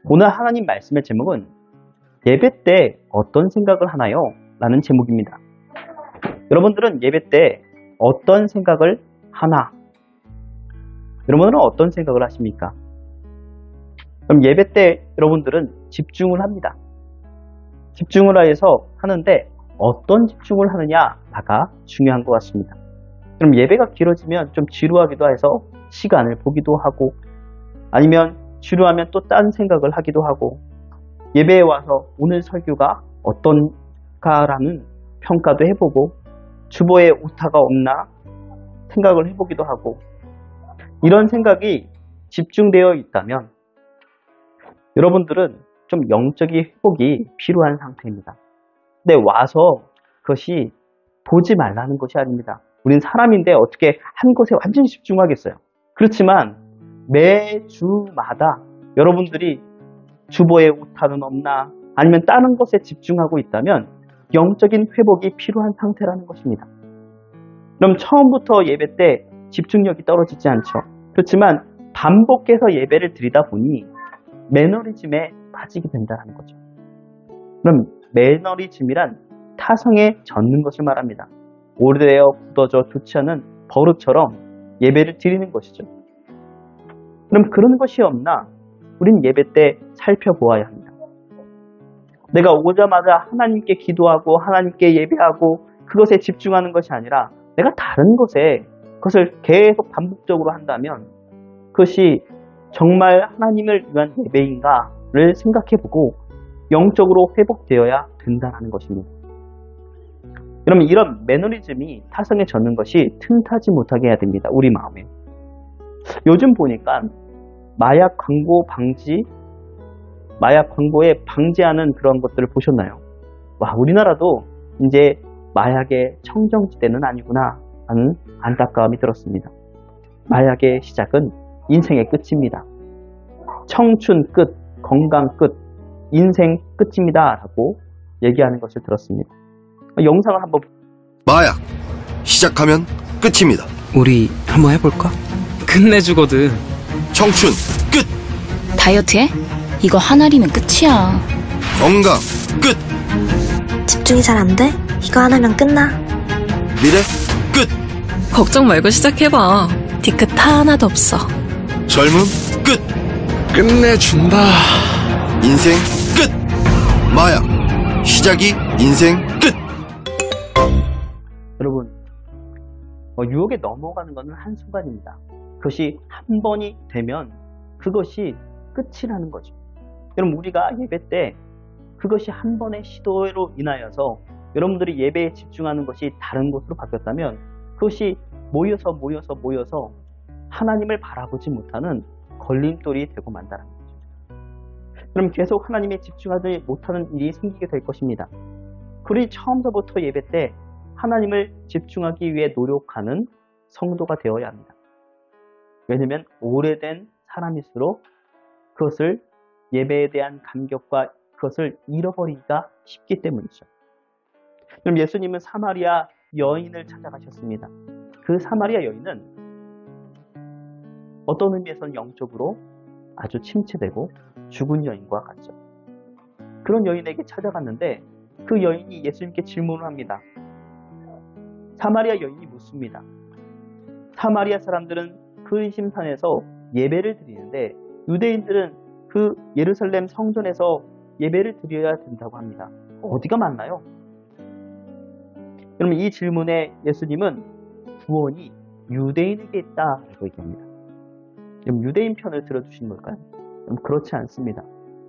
오늘 하나님 말씀의 제목은 예배 때 어떤 생각을 하나요? 라는 제목입니다. 여러분들은 예배 때 어떤 생각을 하나? 여러분들은 어떤 생각을 하십니까? 그럼 예배 때 여러분들은 집중을 합니다. 집중을 해서 하는데 어떤 집중을 하느냐가 중요한 것 같습니다. 그럼 예배가 길어지면 좀 지루하기도 해서 시간을 보기도 하고, 아니면 지루하면 또 딴 생각을 하기도 하고, 예배에 와서 오늘 설교가 어떤가라는 평가도 해보고, 주보에 오타가 없나 생각을 해보기도 하고, 이런 생각이 집중되어 있다면 여러분들은 좀 영적인 회복이 필요한 상태입니다. 근데 와서 그것이 보지 말라는 것이 아닙니다. 우린 사람인데 어떻게 한 곳에 완전히 집중하겠어요? 그렇지만 매주마다 여러분들이 주보에 오타는 없나, 아니면 다른 것에 집중하고 있다면 영적인 회복이 필요한 상태라는 것입니다. 그럼 처음부터 예배 때 집중력이 떨어지지 않죠. 그렇지만 반복해서 예배를 드리다 보니 매너리즘에 빠지게 된다는 거죠. 그럼 매너리즘이란 타성에 젖는 것을 말합니다. 오래되어 굳어져 좋지 않은 버릇처럼 예배를 드리는 것이죠. 그럼 그런 것이 없나 우린 예배 때 살펴보아야 합니다. 내가 오자마자 하나님께 기도하고 하나님께 예배하고 그것에 집중하는 것이 아니라 내가 다른 것에 그것을 계속 반복적으로 한다면 그것이 정말 하나님을 위한 예배인가를 생각해보고 영적으로 회복되어야 된다는 것입니다. 그러면 이런 매너리즘이 타성에 젖는 것이 틈타지 못하게 해야 됩니다. 우리 마음에. 요즘 보니까 마약 광고 방지, 마약 광고에 방지하는 그런 것들을 보셨나요? 와, 우리나라도 이제 마약의 청정지대는 아니구나 하는 안타까움이 들었습니다. 마약의 시작은 인생의 끝입니다. 청춘 끝, 건강 끝, 인생 끝입니다 라고 얘기하는 것을 들었습니다. 영상을 한번. 마약 시작하면 끝입니다. 우리 한번 해볼까? 끝내주거든. 청춘 끝. 다이어트해? 이거 하나리면 끝이야. 건강 끝. 집중이 잘 안 돼? 이거 하나면 끝나. 미래 끝. 걱정 말고 시작해봐. 뒤끝 하나도 없어. 젊음 끝. 끝내준다. 인생 끝. 마약 시작이 인생 끝. 여러분, 유혹에 넘어가는 것은 한순간입니다. 그것이 한 번이 되면 그것이 끝이라는 거죠. 여러분, 우리가 예배 때 그것이 한 번의 시도로 인하여서 여러분들이 예배에 집중하는 것이 다른 곳으로 바뀌었다면 그것이 모여서 하나님을 바라보지 못하는 걸림돌이 되고 만다는 거죠. 그럼 계속 하나님에 집중하지 못하는 일이 생기게 될 것입니다. 우리 처음서부터 예배 때 하나님을 집중하기 위해 노력하는 성도가 되어야 합니다. 왜냐하면 오래된 사람일수록 그것을 예배에 대한 감격과 그것을 잃어버리기가 쉽기 때문이죠. 그럼 예수님은 사마리아 여인을 찾아가셨습니다. 그 사마리아 여인은 어떤 의미에서는 영적으로 아주 침체되고 죽은 여인과 같죠. 그런 여인에게 찾아갔는데 그 여인이 예수님께 질문을 합니다. 사마리아 여인이 묻습니다. 사마리아 사람들은 그 심산에서 예배를 드리는데 유대인들은 그 예루살렘 성전에서 예배를 드려야 된다고 합니다. 어디가 맞나요? 그러면 이 질문에 예수님은 구원이 유대인에게 있다라고 얘기합니다. 그럼 유대인 편을 들어주신 걸까요? 그럼 그렇지 않습니다.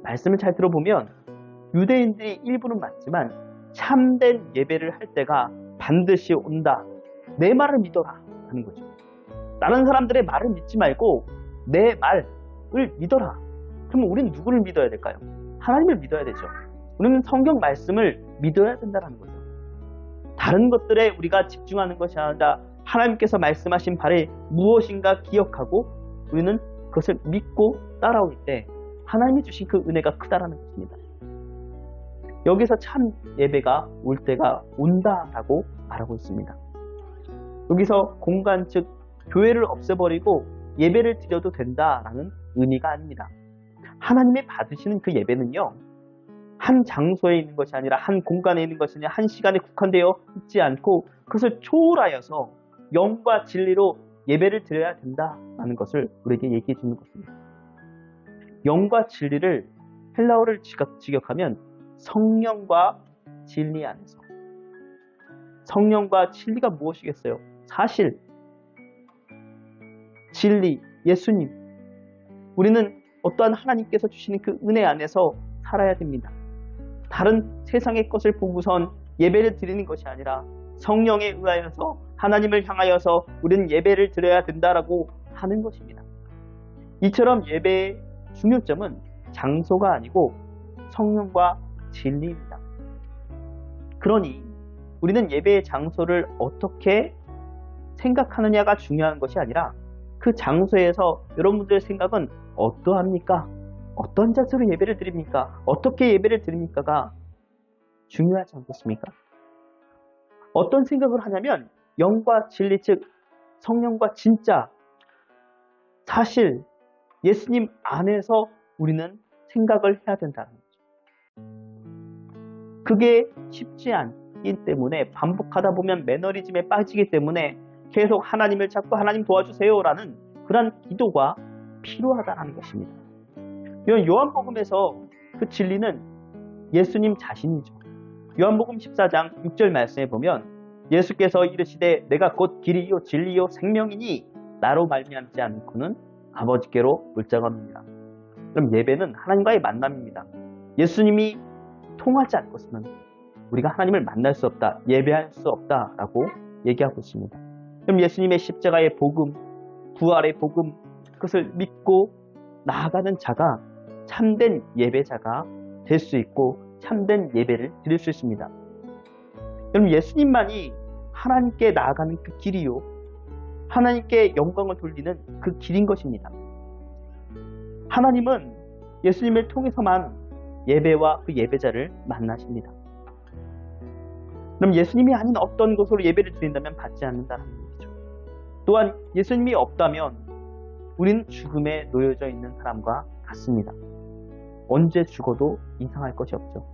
말씀을 잘 들어보면 유대인들이 일부는 맞지만 참된 예배를 할 때가 반드시 온다. 내 말을 믿어라 하는 거죠. 다른 사람들의 말을 믿지 말고 내 말을 믿어라. 그러면 우리는 누구를 믿어야 될까요? 하나님을 믿어야 되죠. 우리는 성경 말씀을 믿어야 된다는 거죠. 다른 것들에 우리가 집중하는 것이 아니라 하나님께서 말씀하신 바를 무엇인가 기억하고 우리는 그것을 믿고 따라올 때 하나님이 주신 그 은혜가 크다라는 것입니다. 여기서 참 예배가 올 때가 온다라고 말하고 있습니다. 여기서 공간 즉 교회를 없애버리고 예배를 드려도 된다라는 의미가 아닙니다. 하나님이 받으시는 그 예배는요, 한 장소에 있는 것이 아니라 한 공간에 있는 것이 아니라 한 시간에 국한되어 있지 않고 그것을 초월하여서 영과 진리로 예배를 드려야 된다라는 것을 우리에게 얘기해 주는 것입니다. 영과 진리를 헬라어를 직역하면 성령과 진리 안에서. 성령과 진리가 무엇이겠어요? 사실, 진리, 예수님. 우리는 어떠한 하나님께서 주시는 그 은혜 안에서 살아야 됩니다. 다른 세상의 것을 보고선 예배를 드리는 것이 아니라 성령에 의하여서 하나님을 향하여서 우리는 예배를 드려야 된다라고 하는 것입니다. 이처럼 예배의 중요점은 장소가 아니고 성령과 진리입니다. 그러니 우리는 예배의 장소를 어떻게 생각하느냐가 중요한 것이 아니라 그 장소에서 여러분들의 생각은 어떠합니까? 어떤 자세로 예배를 드립니까? 어떻게 예배를 드립니까가 중요하지 않겠습니까? 어떤 생각을 하냐면 영과 진리, 즉 성령과 진짜 사실 예수님 안에서 우리는 생각을 해야 된다는 거죠. 그게 쉽지 않기 때문에 반복하다 보면 매너리즘에 빠지기 때문에 계속 하나님을 찾고 하나님 도와주세요라는 그런 기도가 필요하다는 것입니다. 요한복음에서 그 진리는 예수님 자신이죠. 요한복음 14장 6절 말씀에 보면 예수께서 이르시되 내가 곧 길이요 진리요 생명이니 나로 말미암지 않고는 아버지께로 올 자가 없느니라. 그럼 예배는 하나님과의 만남입니다. 예수님이 통하지 않고서는 우리가 하나님을 만날 수 없다, 예배할 수 없다라고 얘기하고 있습니다. 그럼 예수님의 십자가의 복음, 부활의 복음, 그것을 믿고 나아가는 자가 참된 예배자가 될 수 있고 참된 예배를 드릴 수 있습니다. 그럼 예수님만이 하나님께 나아가는 그 길이요, 하나님께 영광을 돌리는 그 길인 것입니다. 하나님은 예수님을 통해서만 예배와 그 예배자를 만나십니다. 그럼 예수님이 아닌 어떤 곳으로 예배를 드린다면 받지 않는다는 얘기죠. 또한 예수님이 없다면 우리는 죽음에 놓여져 있는 사람과 같습니다. 언제 죽어도 이상할 것이 없죠.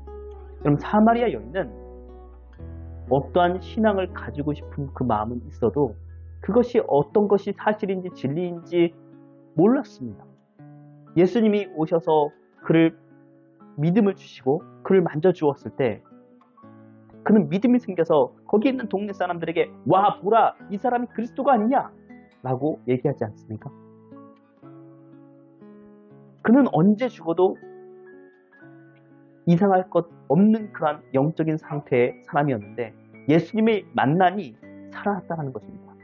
그럼 사마리아 여인은 어떠한 신앙을 가지고 싶은 그 마음은 있어도 그것이 어떤 것이 사실인지 진리인지 몰랐습니다. 예수님이 오셔서 그를 믿음을 주시고 그를 만져주었을 때 그는 믿음이 생겨서 거기 있는 동네 사람들에게 와 보라 이 사람이 그리스도가 아니냐 라고 얘기하지 않습니까? 그는 언제 죽어도 이상할 것 없는 그러한 영적인 상태의 사람이었는데 예수님의 만남이 살아났다는 것입니다.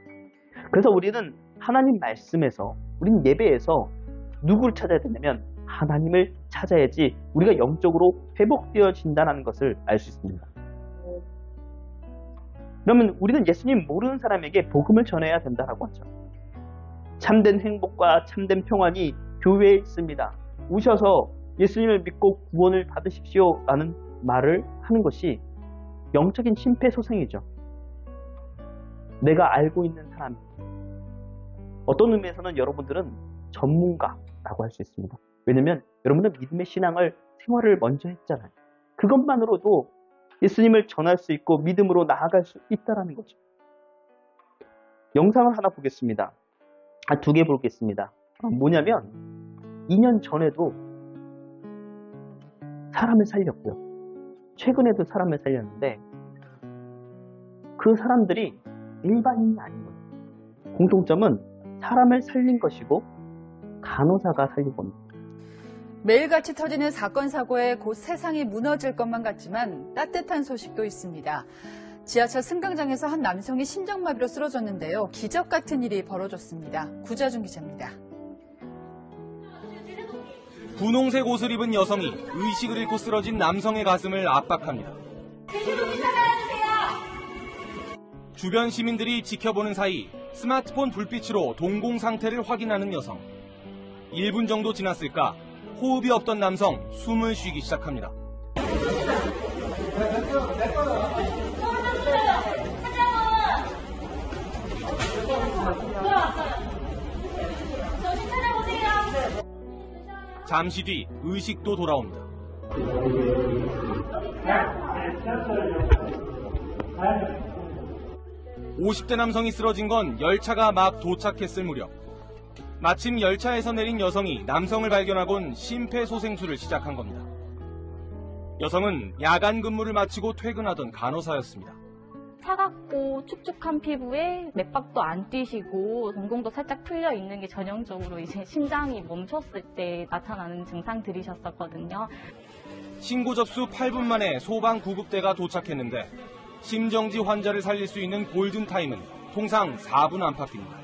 그래서 우리는 하나님 말씀에서, 우리는 예배에서 누구를 찾아야 되냐면 하나님을 찾아야지 우리가 영적으로 회복되어진다는 것을 알 수 있습니다. 그러면 우리는 예수님 모르는 사람에게 복음을 전해야 된다고 하죠. 참된 행복과 참된 평안이 교회에 있습니다. 오셔서 예수님을 믿고 구원을 받으십시오 라는 말을 하는 것이 영적인 심폐소생이죠. 내가 알고 있는 사람, 어떤 의미에서는 여러분들은 전문가라고 할 수 있습니다. 왜냐하면 여러분은 믿음의 신앙을 생활을 먼저 했잖아요. 그것만으로도 예수님을 전할 수 있고 믿음으로 나아갈 수 있다는 거죠. 영상을 하나 보겠습니다. 두 개 보겠습니다. 뭐냐면 2년 전에도 사람을 살렸고요. 최근에도 사람을 살렸는데 그 사람들이 일반인이 아닌 거예요. 공통점은 사람을 살린 것이고 간호사가 살린 겁니다. 매일같이 터지는 사건 사고에 곧 세상이 무너질 것만 같지만 따뜻한 소식도 있습니다. 지하철 승강장에서 한 남성이 심장마비로 쓰러졌는데요. 기적 같은 일이 벌어졌습니다. 구자준 기자입니다. 분홍색 옷을 입은 여성이 의식을 잃고 쓰러진 남성의 가슴을 압박합니다. 주변 시민들이 지켜보는 사이 스마트폰 불빛으로 동공 상태를 확인하는 여성. 1분 정도 지났을까 호흡이 없던 남성 숨을 쉬기 시작합니다. 잠시 뒤 의식도 돌아옵니다. 50대 남성이 쓰러진 건 열차가 막 도착했을 무렵. 마침 열차에서 내린 여성이 남성을 발견하곤 심폐소생술을 시작한 겁니다. 여성은 야간 근무를 마치고 퇴근하던 간호사였습니다. 차갑고 축축한 피부에 맥박도 안 뛰시고 동공도 살짝 풀려 있는 게 전형적으로 이제 심장이 멈췄을 때 나타나는 증상들이셨었거든요. 신고 접수 8분 만에 소방 구급대가 도착했는데 심정지 환자를 살릴 수 있는 골든타임은 통상 4분 안팎입니다.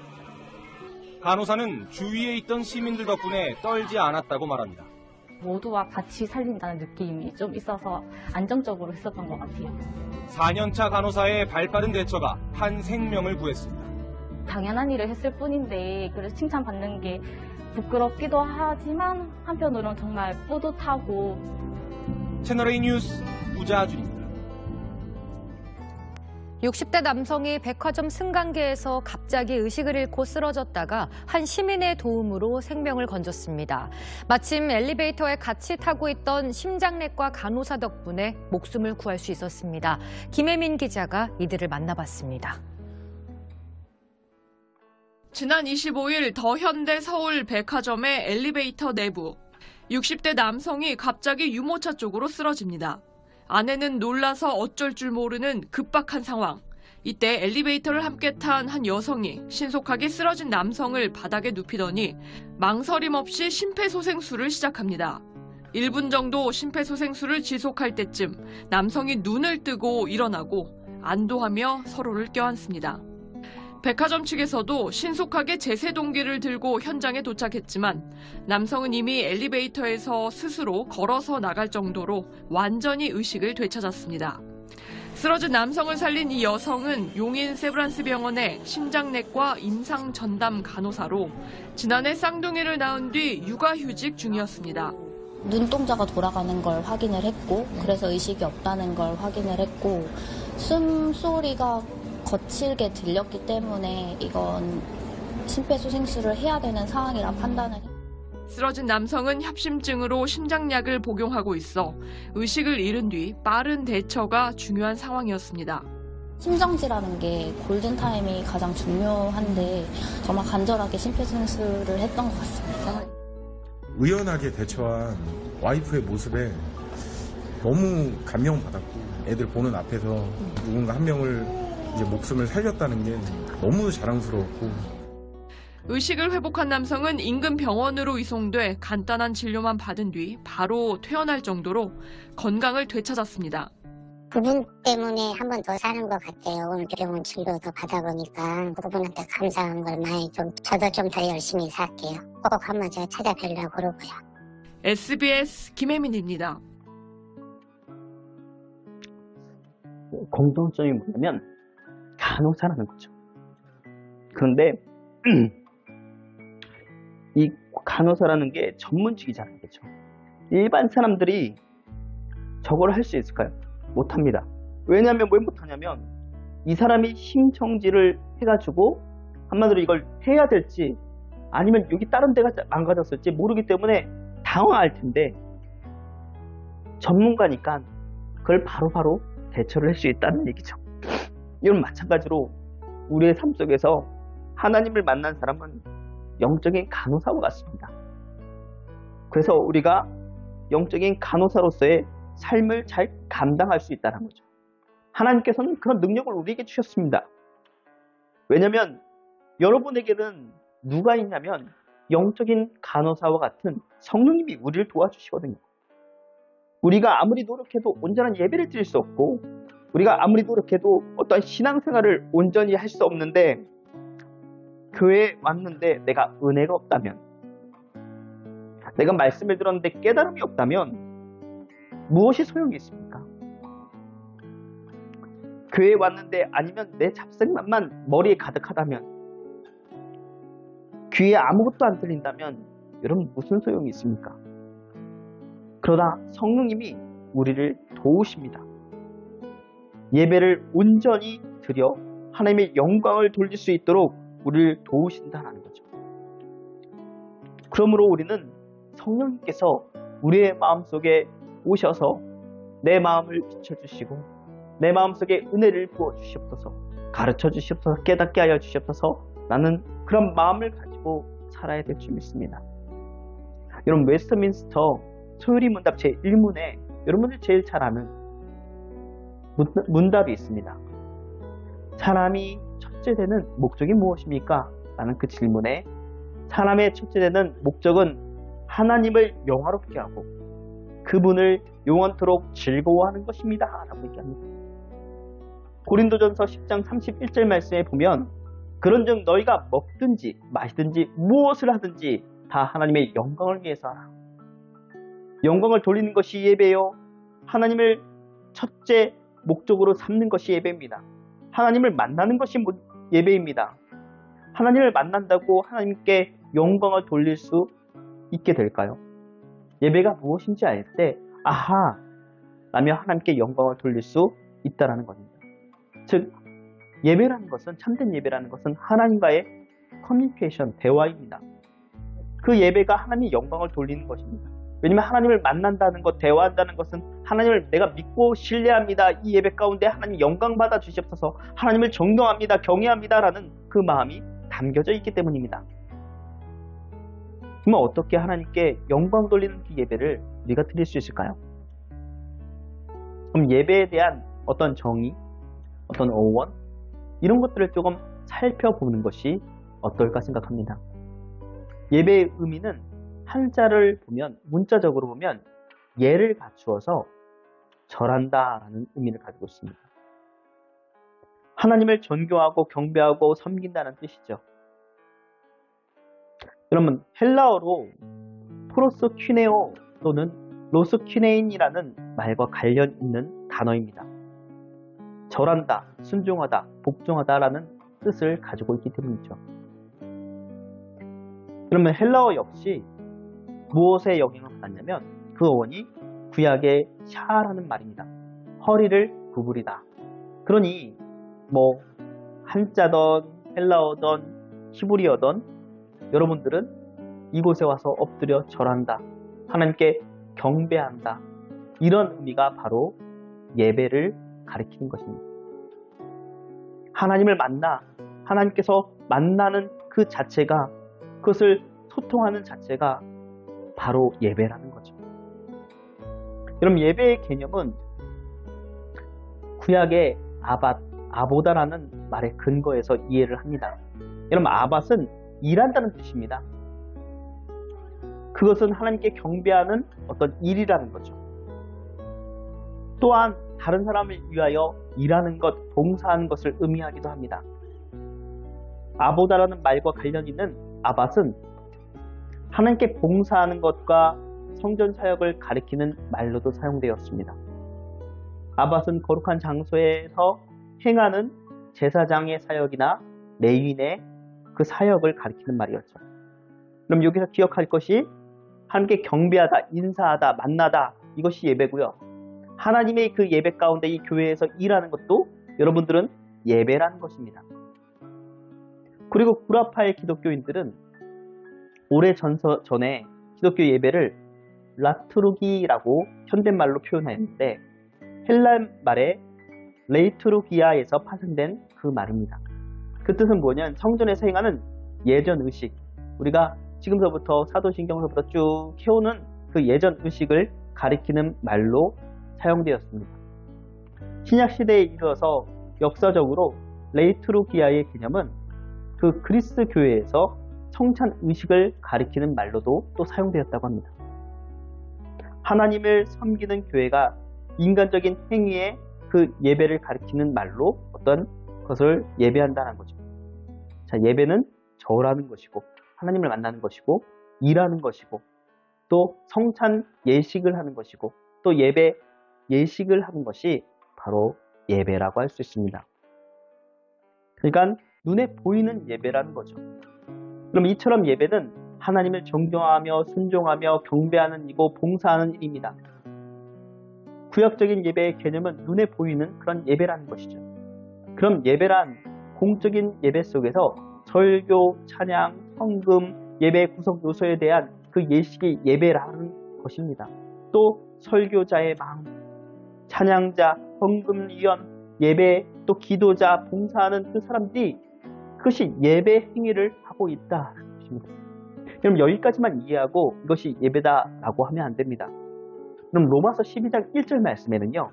간호사는 주위에 있던 시민들 덕분에 떨지 않았다고 말합니다. 모두와 같이 살린다는 느낌이 좀 있어서 안정적으로 했었던 것 같아요. 4년차 간호사의 발빠른 대처가 한 생명을 구했습니다. 당연한 일을 했을 뿐인데 그래서 칭찬받는 게 부끄럽기도 하지만 한편으로는 정말 뿌듯하고. 채널A 뉴스 우자준입니다. 60대 남성이 백화점 승강기에서 갑자기 의식을 잃고 쓰러졌다가 한 시민의 도움으로 생명을 건졌습니다. 마침 엘리베이터에 같이 타고 있던 심장내과 간호사 덕분에 목숨을 구할 수 있었습니다. 김혜민 기자가 이들을 만나봤습니다. 지난 25일 더현대 서울 백화점의 엘리베이터 내부. 60대 남성이 갑자기 유모차 쪽으로 쓰러집니다. 아내는 놀라서 어쩔 줄 모르는 급박한 상황. 이때 엘리베이터를 함께 탄 한 여성이 신속하게 쓰러진 남성을 바닥에 눕히더니 망설임 없이 심폐소생술을 시작합니다. 1분 정도 심폐소생술을 지속할 때쯤 남성이 눈을 뜨고 일어나고 안도하며 서로를 껴안습니다. 백화점 측에서도 신속하게 제세동기를 들고 현장에 도착했지만 남성은 이미 엘리베이터에서 스스로 걸어서 나갈 정도로 완전히 의식을 되찾았습니다. 쓰러진 남성을 살린 이 여성은 용인 세브란스 병원의 심장내과 임상전담 간호사로 지난해 쌍둥이를 낳은 뒤 육아휴직 중이었습니다. 눈동자가 돌아가는 걸 확인을 했고 그래서 의식이 없다는 걸 확인을 했고 숨소리가 거칠게 들렸기 때문에 이건 심폐소생술을 해야 되는 상황이라 판단을 했습니다. 쓰러진 남성은 협심증으로 심장약을 복용하고 있어 의식을 잃은 뒤 빠른 대처가 중요한 상황이었습니다. 심정지라는 게 골든타임이 가장 중요한데 정말 간절하게 심폐소생술을 했던 것 같습니다. 의연하게 대처한 와이프의 모습에 너무 감명받았고 애들 보는 앞에서 누군가 한 명을 이제 목숨을 살렸다는 게 너무 자랑스러웠고. 의식을 회복한 남성은 인근 병원으로 이송돼 간단한 진료만 받은 뒤 바로 퇴원할 정도로 건강을 되찾았습니다. 그분 때문에 한 번 더 사는 것 같아요. 오늘 병원 진료 더 받아보니까 그분한테 감사한 걸 많이 저도 좀 더 열심히 살게요. 꼭 한번 제가 찾아뵈려고 그러고요. SBS 김혜민입니다. 공통점이 뭐냐면 간호사라는 거죠. 그런데 이 간호사라는 게 전문직이잖아요. 그렇죠? 일반 사람들이 저걸 할 수 있을까요? 못합니다. 왜냐하면 왜 못하냐면 이 사람이 심정지를 해가지고 한마디로 이걸 해야 될지 아니면 여기 다른 데가 망가졌을지 모르기 때문에 당황할 텐데 전문가니까 그걸 바로바로 대처를 할 수 있다는 얘기죠. 이건 마찬가지로 우리의 삶 속에서 하나님을 만난 사람은 영적인 간호사와 같습니다. 그래서 우리가 영적인 간호사로서의 삶을 잘 감당할 수 있다는 거죠. 하나님께서는 그런 능력을 우리에게 주셨습니다. 왜냐하면 여러분에게는 누가 있냐면 영적인 간호사와 같은 성령님이 우리를 도와주시거든요. 우리가 아무리 노력해도 온전한 예배를 드릴 수 없고 우리가 아무리 노력해도 어떠한 신앙생활을 온전히 할 수 없는데 교회에 왔는데 내가 은혜가 없다면 내가 말씀을 들었는데 깨달음이 없다면 무엇이 소용이 있습니까? 교회에 왔는데 아니면 내 잡생만만 머리에 가득하다면 귀에 아무것도 안 들린다면 여러분 무슨 소용이 있습니까? 그러나 성령님이 우리를 도우십니다. 예배를 온전히 드려 하나님의 영광을 돌릴 수 있도록 우리를 도우신다는 거죠. 그러므로 우리는 성령님께서 우리의 마음속에 오셔서 내 마음을 비춰주시고 내 마음속에 은혜를 부어주시옵소서, 가르쳐 주시옵소서, 깨닫게 하여 주시옵소서. 나는 그런 마음을 가지고 살아야 될 줄 믿습니다. 여러분, 웨스트민스터 소요리 문답 제1문에 여러분들 제일 잘 아는 문답이 있습니다. 사람이 첫째 되는 목적이 무엇입니까? 라는 그 질문에 사람의 첫째 되는 목적은 하나님을 영화롭게 하고 그분을 영원토록 즐거워하는 것입니다. 라고 얘기합니다. 고린도전서 10장 31절 말씀에 보면 그런즉 너희가 먹든지 마시든지 무엇을 하든지 다 하나님의 영광을 위해서 하라. 영광을 돌리는 것이 예배요, 하나님을 첫째 목적으로 삼는 것이 예배입니다. 하나님을 만나는 것이 예배입니다. 하나님을 만난다고 하나님께 영광을 돌릴 수 있게 될까요? 예배가 무엇인지 알 때 아하 라며 하나님께 영광을 돌릴 수 있다는 겁니다. 즉 예배라는 것은, 참된 예배라는 것은 하나님과의 커뮤니케이션, 대화입니다. 그 예배가 하나님의 영광을 돌리는 것입니다. 왜냐하면 하나님을 만난다는 것, 대화한다는 것은 하나님을 내가 믿고 신뢰합니다. 이 예배 가운데 하나님 영광 받아 주시옵소서, 하나님을 존경합니다, 경외합니다 라는 그 마음이 담겨져 있기 때문입니다. 그러면 어떻게 하나님께 영광 돌리는 그 예배를 우리가 드릴 수 있을까요? 그럼 예배에 대한 어떤 정의, 어떤 어원, 이런 것들을 조금 살펴보는 것이 어떨까 생각합니다. 예배의 의미는 한자를 보면, 문자적으로 보면 예를 갖추어서 절한다 라는 의미를 가지고 있습니다. 하나님을 존경하고 경배하고 섬긴다는 뜻이죠. 여러분, 헬라어로 프로스 퀴네오 또는 로스 퀴네인이라는 말과 관련 있는 단어입니다. 절한다, 순종하다, 복종하다 라는 뜻을 가지고 있기 때문이죠. 그러면 헬라어 역시 무엇에 영향을 받았냐면 그 어원이 구약의 샤라는 말입니다. 허리를 구부리다. 그러니 뭐 한자던 헬라어던 히브리어던 여러분들은 이곳에 와서 엎드려 절한다, 하나님께 경배한다, 이런 의미가 바로 예배를 가리키는 것입니다. 하나님을 만나 하나님께서 만나는 그 자체가, 그것을 소통하는 자체가 바로 예배라는 거죠. 여러분, 예배의 개념은 구약의 아보다라는 말의 근거에서 이해를 합니다. 여러분, 아밧은 일한다는 뜻입니다. 그것은 하나님께 경배하는 어떤 일이라는 거죠. 또한 다른 사람을 위하여 일하는 것, 봉사하는 것을 의미하기도 합니다. 아보다라는 말과 관련 있는 아밧은 하나님께 봉사하는 것과 성전 사역을 가리키는 말로도 사용되었습니다. 아밧은 거룩한 장소에서 행하는 제사장의 사역이나 레위인의 그 사역을 가리키는 말이었죠. 그럼 여기서 기억할 것이 하나님께 경배하다, 인사하다, 만나다, 이것이 예배고요. 하나님의 그 예배 가운데 이 교회에서 일하는 것도 여러분들은 예배라는 것입니다. 그리고 구라파의 기독교인들은 오래전에 기독교 예배를 라트루기라고 현대말로 표현하였는데 헬라 말의 레이트루기아에서 파생된 그 말입니다. 그 뜻은 뭐냐면 성전에서 행하는 예전 의식, 우리가 지금서부터 사도신경서부터 쭉 해오는 그 예전 의식을 가리키는 말로 사용되었습니다. 신약시대에 이르러서 역사적으로 레이트루기아의 개념은 그 그리스 교회에서 성찬 의식을 가리키는 말로도 또 사용되었다고 합니다. 하나님을 섬기는 교회가 인간적인 행위의 그 예배를 가리키는 말로 어떤 것을 예배한다는 거죠. 자, 예배는 절하는 것이고 하나님을 만나는 것이고 일하는 것이고 또 성찬 예식을 하는 것이고 또 예배 예식을 하는 것이 바로 예배라고 할 수 있습니다. 그러니까 눈에 보이는 예배라는 거죠. 그럼 이처럼 예배는 하나님을 존경하며 순종하며 경배하는 이고 봉사하는 일입니다. 구약적인 예배의 개념은 눈에 보이는 그런 예배라는 것이죠. 그럼 예배란 공적인 예배 속에서 설교, 찬양, 헌금, 예배 구성 요소에 대한 그 예식이 예배라는 것입니다. 또 설교자의 마음, 찬양자, 헌금위원, 예배, 또 기도자, 봉사하는 그 사람들이 그것이 예배 행위를 하고 있다는 것입니다. 그럼 여기까지만 이해하고 이것이 예배다라고 하면 안 됩니다. 그럼 로마서 12장 1절 말씀에는요.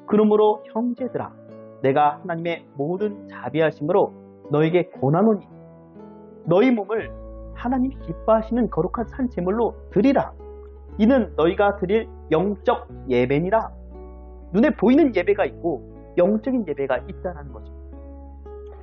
그러므로 형제들아 내가 하나님의 모든 자비하심으로 너에게 권하노니 너희 몸을 하나님이 기뻐하시는 거룩한 산 제물로 드리라. 이는 너희가 드릴 영적 예배니라. 눈에 보이는 예배가 있고 영적인 예배가 있다는 거죠.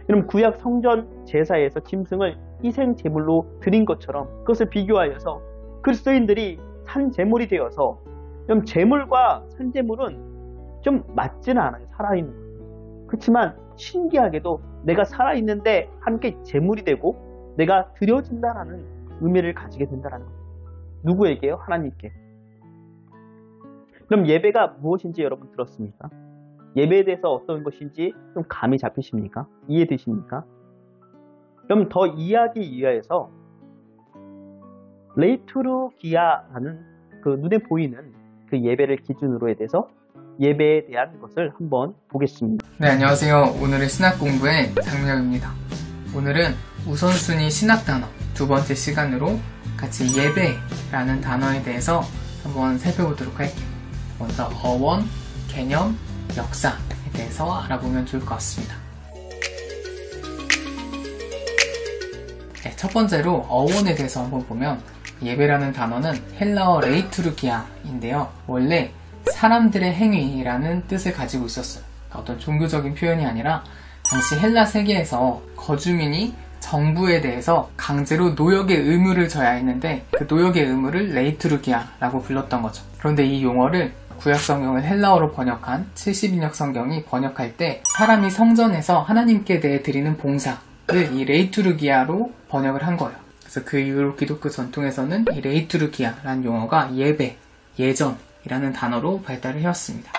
그럼 구약 성전 제사에서 짐승을 희생 제물로 드린 것처럼 그것을 비교하여서 그리스도인들이 산 제물이 되어서 그럼 제물과 산 제물은 좀 맞지는 않아요. 살아있는 거. 그렇지만 신기하게도 내가 살아있는데 함께 제물이 되고 내가 드려진다라는 의미를 가지게 된다는 거예요. 누구에게요? 하나님께. 그럼 예배가 무엇인지 여러분 들었습니까? 예배에 대해서 어떤 것인지 좀 감이 잡히십니까? 이해되십니까? 그럼 더 이해하기 위해서 레이투르기아라는 그 눈에 보이는 그 예배를 기준으로 대해서 예배에 대한 것을 한번 보겠습니다. 네, 안녕하세요. 오늘의 신학 공부의 장명입니다. 오늘은 우선순위 신학 단어 두 번째 시간으로 같이 예배라는 단어에 대해서 한번 살펴보도록 할게요. 먼저 어원, 개념, 역사에 대해서 알아보면 좋을 것 같습니다. 네, 첫 번째로 어원에 대해서 한번 보면 예배라는 단어는 헬라어 레이투르기아인데요. 원래 사람들의 행위라는 뜻을 가지고 있었어요. 그러니까 어떤 종교적인 표현이 아니라 당시 헬라 세계에서 거주민이 정부에 대해서 강제로 노역의 의무를 져야 했는데 그 노역의 의무를 레이투르기아라고 불렀던 거죠. 그런데 이 용어를 구약 성경을 헬라어로 번역한 70인역 성경이 번역할 때 사람이 성전에서 하나님께 대해 드리는 봉사를 이 레이투르기아로 번역을 한 거예요. 그래서 그 이후로 기독교 전통에서는 이 레이투르기아라는 용어가 예배, 예전이라는 단어로 발달을 해왔습니다.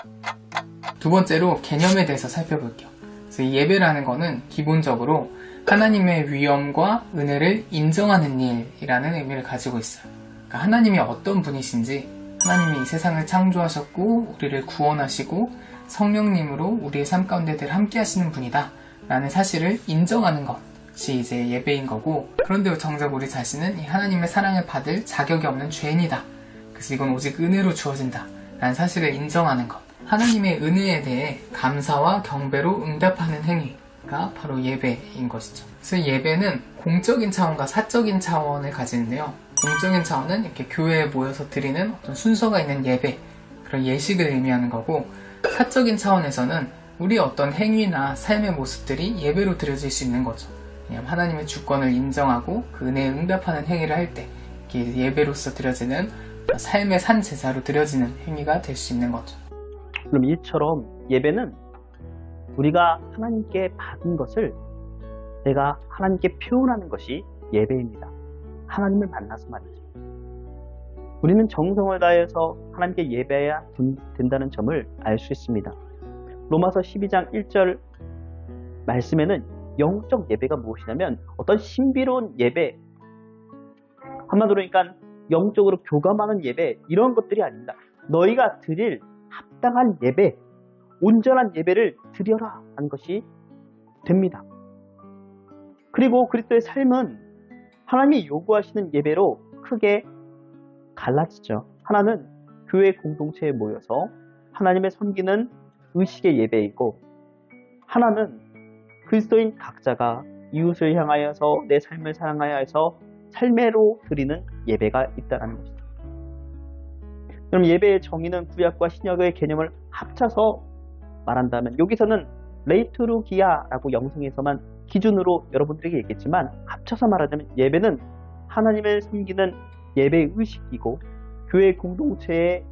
두 번째로 개념에 대해서 살펴볼게요. 그래서 이 예배라는 거는 기본적으로 하나님의 위엄과 은혜를 인정하는 일이라는 의미를 가지고 있어요. 그러니까 하나님이 어떤 분이신지, 하나님이 이 세상을 창조하셨고 우리를 구원하시고 성령님으로 우리의 삶 가운데 늘 함께 하시는 분이다 라는 사실을 인정하는 것이 이제 예배인 거고, 그런데 정작 우리 자신은 이 하나님의 사랑을 받을 자격이 없는 죄인이다. 그래서 이건 오직 은혜로 주어진다 라는 사실을 인정하는 것, 하나님의 은혜에 대해 감사와 경배로 응답하는 행위가 바로 예배인 것이죠. 그래서 예배는 공적인 차원과 사적인 차원을 가지는데요. 공적인 차원은 이렇게 교회에 모여서 드리는 어떤 순서가 있는 예배, 그런 예식을 의미하는 거고, 사적인 차원에서는 우리의 어떤 행위나 삶의 모습들이 예배로 드려질 수 있는 거죠. 왜냐하면 하나님의 주권을 인정하고 그 은혜에 응답하는 행위를 할 때 예배로서 드려지는 삶의 산 제사로 드려지는 행위가 될 수 있는 거죠. 그럼 이처럼 예배는 우리가 하나님께 받은 것을 내가 하나님께 표현하는 것이 예배입니다. 하나님을 만나서 말이죠. 우리는 정성을 다해서 하나님께 예배해야 된다는 점을 알 수 있습니다. 로마서 12장 1절 말씀에는 영적 예배가 무엇이냐면 어떤 신비로운 예배, 한마디로 그러니까 영적으로 교감하는 예배, 이런 것들이 아닙니다. 너희가 드릴 합당한 예배, 온전한 예배를 드려라 하는 것이 됩니다. 그리고 그리스도의 삶은 하나님이 요구하시는 예배로 크게 갈라지죠. 하나는 교회 공동체에 모여서 하나님을 섬기는 의식의 예배이고, 하나는 그리스도인 각자가 이웃을 향하여서 내 삶을 사랑하여 해서 삶으로 드리는 예배가 있다는 것입니다. 그럼 예배의 정의는 구약과 신약의 개념을 합쳐서 말한다면, 여기서는 레이투르기아라고 영성에서만 기준으로 여러분들에게 얘기했지만, 합쳐서 말하자면 예배는 하나님을 섬기는 예배의 의식이고, 교회 공동체의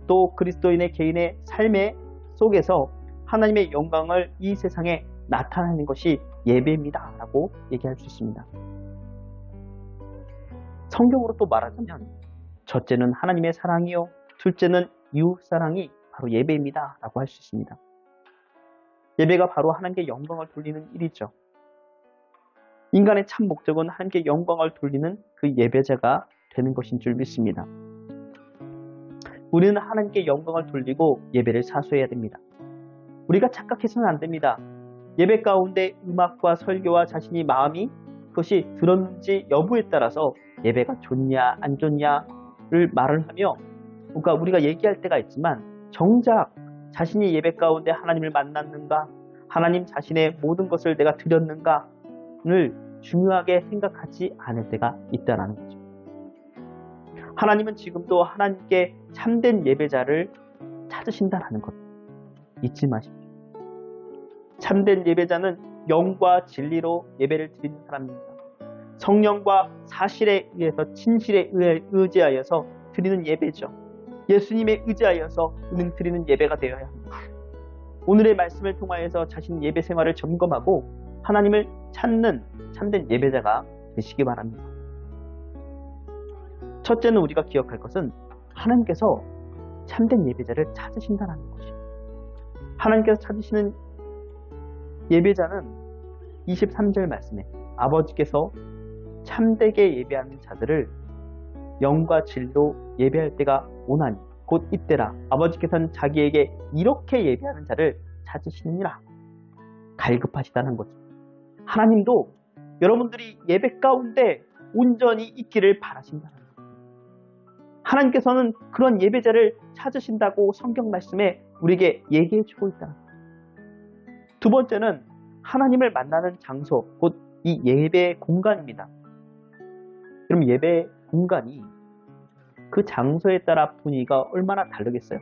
또 그리스도인의 개인의 삶의 속에서 하나님의 영광을 이 세상에 나타내는 것이 예배입니다 라고 얘기할 수 있습니다. 성경으로 또 말하자면 첫째는 하나님의 사랑이요, 둘째는 이웃 사랑이 바로 예배입니다 라고 할 수 있습니다. 예배가 바로 하나님께 영광을 돌리는 일이죠. 인간의 참 목적은 하나님께 영광을 돌리는 그 예배자가 되는 것인 줄 믿습니다. 우리는 하나님께 영광을 돌리고 예배를 사수해야 됩니다. 우리가 착각해서는 안 됩니다. 예배 가운데 음악과 설교와 자신이 마음이 그것이 들었는지 여부에 따라서 예배가 좋냐 안 좋냐를 말을 하며 그러니까 우리가 얘기할 때가 있지만 정작 자신이 예배 가운데 하나님을 만났는가, 하나님 자신의 모든 것을 내가 드렸는가를 중요하게 생각하지 않을 때가 있다는 거죠. 하나님은 지금도 하나님께 참된 예배자를 찾으신다는 것 잊지 마십시오. 참된 예배자는 영과 진리로 예배를 드리는 사람입니다. 성령과 사실에 의해서 진실에 의지하여서 드리는 예배죠. 예수님에 의지하여서 드리는 예배가 되어야 합니다. 오늘의 말씀을 통하여서 자신 예배 생활을 점검하고 하나님을 찾는 참된 예배자가 되시기 바랍니다. 첫째는 우리가 기억할 것은 하나님께서 참된 예배자를 찾으신다는 것이에요. 하나님께서 찾으시는 예배자는 23절 말씀에 아버지께서 참되게 예배하는 자들을 영과 진리로 예배할 때가 오나니 곧 이때라. 아버지께서는 자기에게 이렇게 예배하는 자를 찾으시느니라. 갈급하시다는 거죠. 하나님도 여러분들이 예배 가운데 온전히 있기를 바라신다는 거예요. 하나님께서는 그런 예배자를 찾으신다고 성경 말씀에 우리에게 얘기해 주고 있다는 거예요. 두 번째는 하나님을 만나는 장소, 곧 이 예배 공간입니다. 그럼 예배 공간이 그 장소에 따라 분위기가 얼마나 다르겠어요?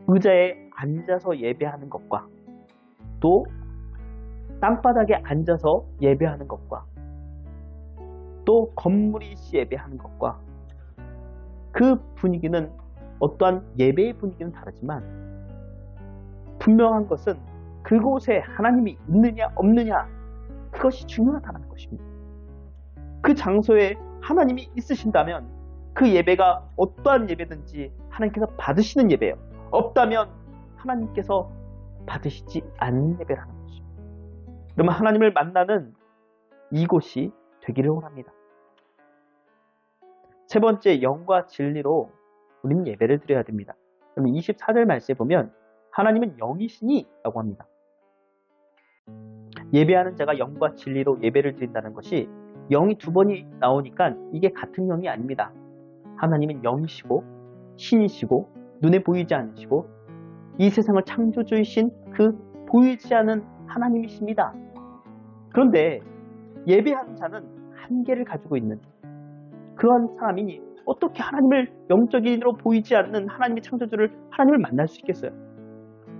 의자에 앉아서 예배하는 것과 또 땅바닥에 앉아서 예배하는 것과 또 건물이 있이 예배하는 것과 그 분위기는 어떠한 예배의 분위기는 다르지만 분명한 것은 그곳에 하나님이 있느냐 없느냐 그것이 중요하다는 것입니다. 그 장소에 하나님이 있으신다면 그 예배가 어떠한 예배든지 하나님께서 받으시는 예배예요. 없다면 하나님께서 받으시지 않는 예배라는 것이죠. 그러면 하나님을 만나는 이곳이 되기를 원합니다. 세 번째, 영과 진리로 우리는 예배를 드려야 됩니다. 그럼 24절 말씀에 보면 하나님은 영이시니 라고 합니다. 예배하는 자가 영과 진리로 예배를 드린다는 것이 영이 두 번이 나오니까 이게 같은 영이 아닙니다. 하나님은 영이시고 신이시고 눈에 보이지 않으시고 이 세상을 창조주이신 그 보이지 않은 하나님이십니다. 그런데 예배하는 자는 한계를 가지고 있는 그런 사람이니 어떻게 하나님을 영적인으로 보이지 않는 하나님의 창조주를 하나님을 만날 수 있겠어요?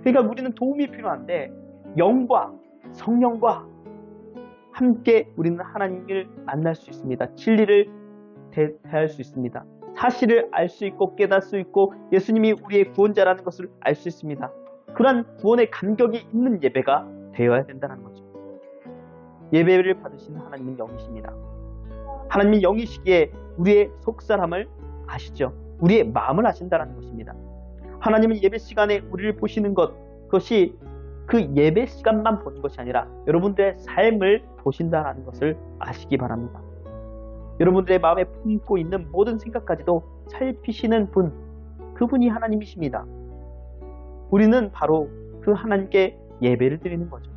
그러니까 우리는 도움이 필요한데 영과 성령과 함께 우리는 하나님을 만날 수 있습니다. 진리를 대할 수 있습니다. 사실을 알 수 있고 깨달을 수 있고 예수님이 우리의 구원자라는 것을 알 수 있습니다. 그러한 구원의 감격이 있는 예배가 되어야 된다는 거죠. 예배를 받으시는 하나님은 영이십니다. 하나님이 영이시기에 우리의 속사람을 아시죠. 우리의 마음을 아신다는 것입니다. 하나님은 예배 시간에 우리를 보시는 것, 그것이 그 예배 시간만 보는 것이 아니라 여러분들의 삶을 보신다는 것을 아시기 바랍니다. 여러분들의 마음에 품고 있는 모든 생각까지도 살피시는 분, 그분이 하나님이십니다. 우리는 바로 그 하나님께 예배를 드리는 거죠.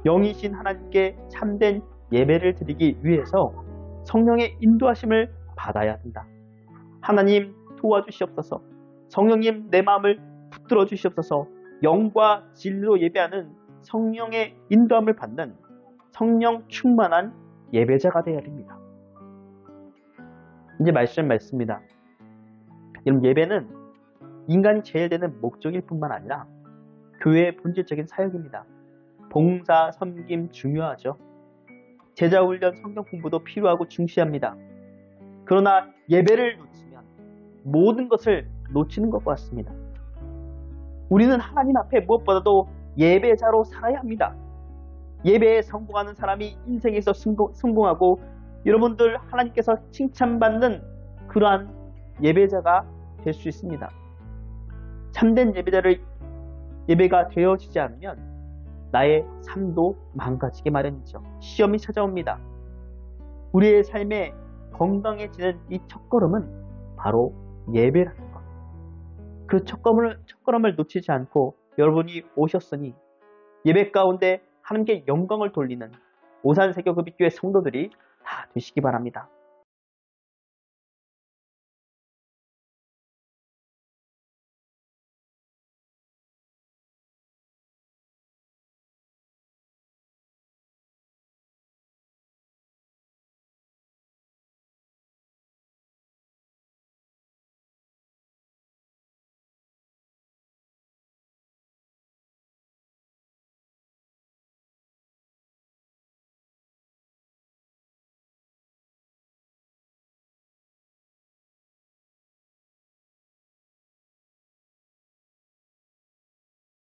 영이신 하나님께 참된 예배를 드리기 위해서 성령의 인도하심을 받아야 한다. 하나님 도와주시옵소서. 성령님 내 마음을 붙들어 주시옵소서. 영과 진리로 예배하는 성령의 인도함을 받는 성령 충만한 예배자가 되어야 됩니다. 이제 말씀입니다. 여러분, 예배는 인간이 제일 되는 목적일 뿐만 아니라 교회의 본질적인 사역입니다. 봉사, 섬김 중요하죠. 제자 훈련, 성경 공부도 필요하고 중시합니다. 그러나 예배를 놓치면 모든 것을 놓치는 것 같습니다. 우리는 하나님 앞에 무엇보다도 예배자로 살아야 합니다. 예배에 성공하는 사람이 인생에서 성공하고 여러분들 하나님께서 칭찬받는 그러한 예배자가 될 수 있습니다. 참된 예배가 되어지지 않으면 나의 삶도 망가지게 마련이죠. 시험이 찾아옵니다. 우리의 삶에 건강해지는 이 첫걸음은 바로 예배라는 것. 그 첫걸음을 놓치지 않고 여러분이 오셨으니 예배 가운데 하나님께 영광을 돌리는 오산세교급식교회 성도들이 다 되시기 바랍니다.